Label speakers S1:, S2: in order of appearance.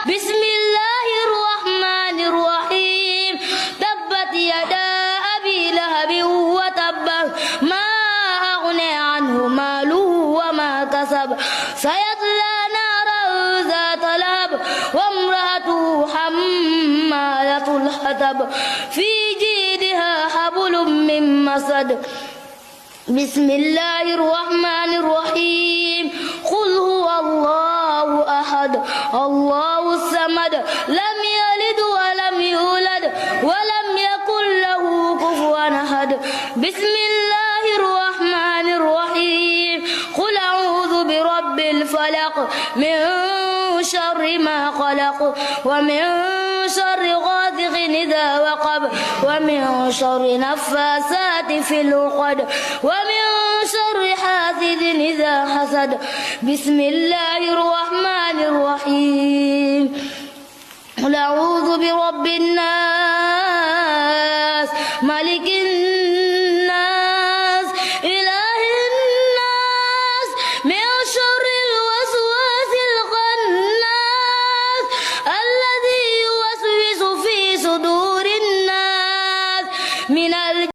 S1: بسم الله الرحمن الرحيم تبت يدا أبي لهب وتب ما أغنى عنه ماله وما كسب سيصلى نارا ذات لهب وامرأته حمالة الحطب في جيدها حبل من مسد بسم الله الرحمن الرحيم قل هو الله أحد الله الصمد لم يلد ولم يولد ولم يكن له كفوا أحد بسم الله الرحمن الرحيم قل أعوذ برب الفلق من شر ما خلق ومن شر غاسق إذا وقب ومن شر نفاثات في العقد ومن شر حاسد إذا حسد بسم الله الرحمن الرحيم قل أعوذ برب الناس ملك الناس